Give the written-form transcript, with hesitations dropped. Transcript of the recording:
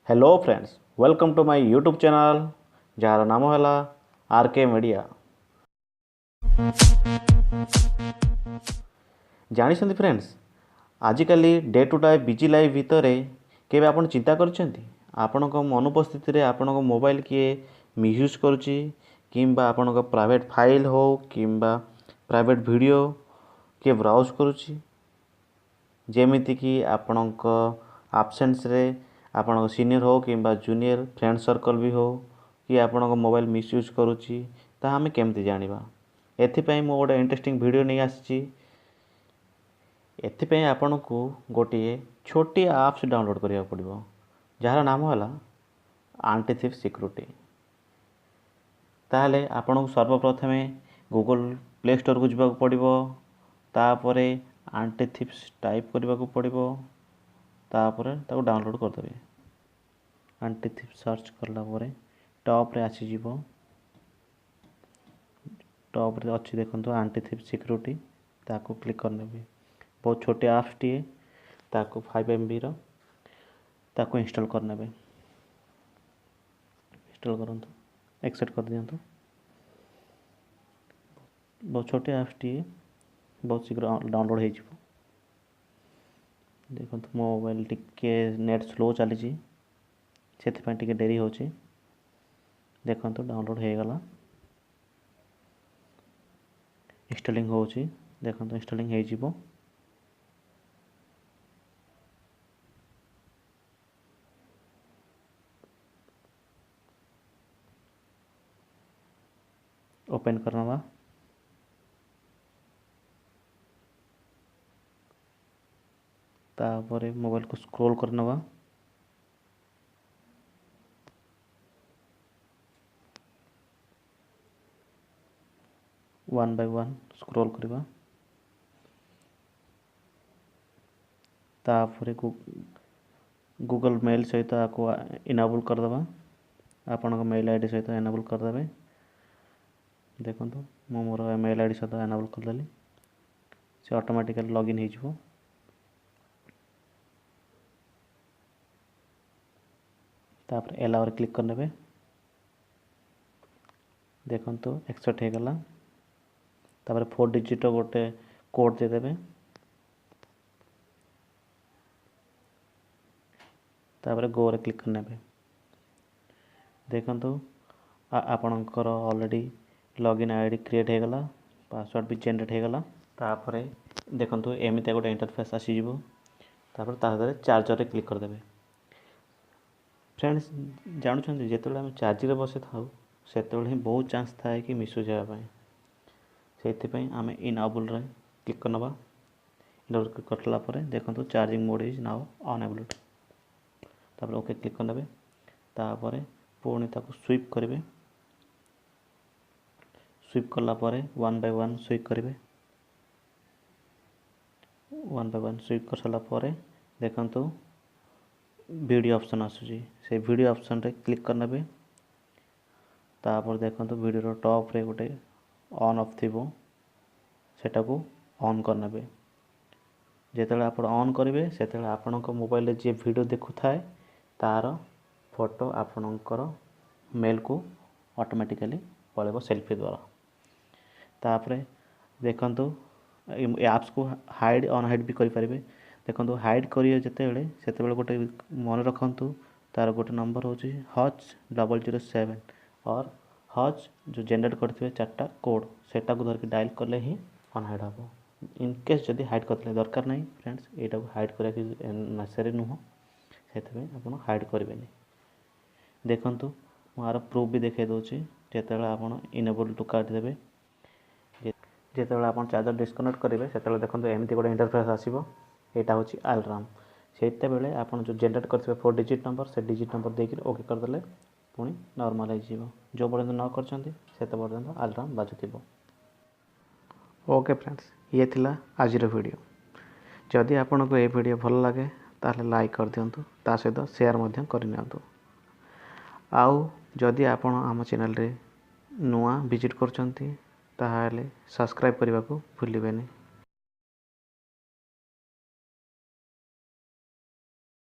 Hello friends, welcome to my YouTube channel जार नाम है आरके मीडिया। जानी फ्रेंड्स, आजिकल day to day busy life भितर केबे आपण चिंता करछंती आपण अनुपस्थित रे आपण मोबाइल किए मिसयूज करुच्ची किंबा आपण प्राइवेट फाइल हो किंबा प्राइवेट वीडियो किए ब्राउज करुच्ची जेमिति कि आपण आब्सेंस रे आपण सीनियर हो किंबा जूनियर फ्रेंड सर्कल भी हो कि आपण मोबाइल मिसयूज करुच्ची ता आमे केमती जानिबा। एथिपई मो गोटे इंटरेस्टिंग वीडियो नहीं आसी। एथिपई आपण को गोटे छोटी एप्स डाउनलोड करिया पड़िबो जार नाम है एंटी थीफ सिक्योरिटी। ताहले आपण को सर्वप्रथमे गूगल प्ले स्टोर को जावाक पड़िबो, तापरे एंटी थीफ टाइप करने को पड़िबो, तापरे ताको डाउनलोड कर देबे। एंटी थीफ सर्च करला परे टॉप रे आसी जीवो, टॉप रे अच्छी देखंतु एंटी थीफ सिक्योरिटी ताको क्लिक करने भी बहुत छोटे एप्स टी ताको 5 MB रो ताको इंस्टॉल करने भी इंस्टॉल करंतु एक्सेप्ट कर दियंतु। बहुत छोटे एप्स टी बहुत शीघ्र डाउनलोड हो जीवो। देखंतु मोबाइल टिके नेट स्लो चली जी सेथिपई टिके डेरी होची। देखंतु डाउनलोड हो गला, इंस्टॉलिंग होची। देखंतु इंस्टॉलिंग हो जीवो। ओपन करनवा, तापरे मोबाइल को स्क्रॉल करनवा, वन बाय वन स्क्रॉल करवा, तापरे गूगल मेल सहित आपको इनेबल कर दबा। आपण मेल आईडी सहित इनेबल कर देबे। देखंतु मो मोर मेल आईडी सहित इनेबल कर देली, से ऑटोमेटिकली लॉगिन हो जिवो। तापर एलाउ रे क्लिक कर नेबे। देखंतु एक्सेप्ट हो गला। तापर 4 डिजिट गोटे कोड दे देबे। तापर गो रे क्लिक कर नेबे। देखंतु आपणकर ऑलरेडी लॉगिन आईडी क्रिएट हो गला, पासवर्ड भी जनरेट हो गला। तापर देखंतु एमिते गोटे इंटरफेस आसी जीवो। तापर तादरे चार्जर रे क्लिक कर देबे। फ्रेंड्स, जानुछंती जेतेबेले हम चार्जिंग रे बसे थाउ सेतेबेले ही बहुत चांस थाए कि मिसयूज हेबा पई। सेथिपई आमे इनेबल रे क्लिक करनबा। इनेबल क्लिक करला परे देखंतु charging mode is now enabled. तापर ओके क्लिक करनेबे। तापर पुणी ताको स्वीप करेंगे। स्वीप कला परे वन बाय वन स्वीप करेंगे। वन बाय वन स्वीप कर सारा परे देखंतु वीडियो ऑप्शन आसुची, से वीडियो ऑप्शन रे क्लिक करनेबे। तापर देखंतु वीडियो टॉप रे गोटे ऑन ऑफ थिबो, सेटा को ऑन करनेबे। जेतेबेले आपण ऑन करेंगे सेतेबेले आपणक मोबाइल रे जे वीडियो देखु थाए तार फोटो आपणकर मेल को ऑटोमेटिकली पळेबो सेल्फी द्वारा। तापरे देखंतु एप्स को हाइड ऑन हाइड भी करि परिबे। देखंतु हाइड करियो जेतेबेले सेतेबेले गोटे मन रखंतु तार गोटे नंबर होची H007 और हज जो जनरेट करथिबे चारटा कोड सेटा को धर के डायल करले ही ऑन हाइड हबो। इन केस जदी हाइड करले दरकार नहीं फ्रेंड्स, एटा को हाइड करिया कि नेसेसरी नुहो, सेतबे आपण हाइड करबेनी। देखंतु मार प्रूफ भी देखे दोची। जेतेबेले आपण इनेबल टू काट देबे, जेतेबेले आपण चार्जर डिस्कनेक्ट करेंगे सेतेबेले देखंतु एमिति गोटे इंटरफेस आसीबो। एटा होची अलार्म। सेतेबेले आपण जो जनरेट करथिबे 4 डिजिट नंबर से डिजिट नंबर देके ओके कर देले पुणी नॉर्मल हो जीवो। जो पर्यंत न करछंती सेते पर्यंत अलार्म बाजुथिबो। ओके फ्रेंड्स, ये थिला आजिर वीडियो। जदि आपन को ए वीडियो भल लगे ताले लाइक कर दियंतु, ता सहित शेयर मध्यम कर नियंतु। आउ जदि आपण आम चैनल रे नुआ विजिट करछंती ताहाले सब्सक्राइब करने को भूलिबेनी।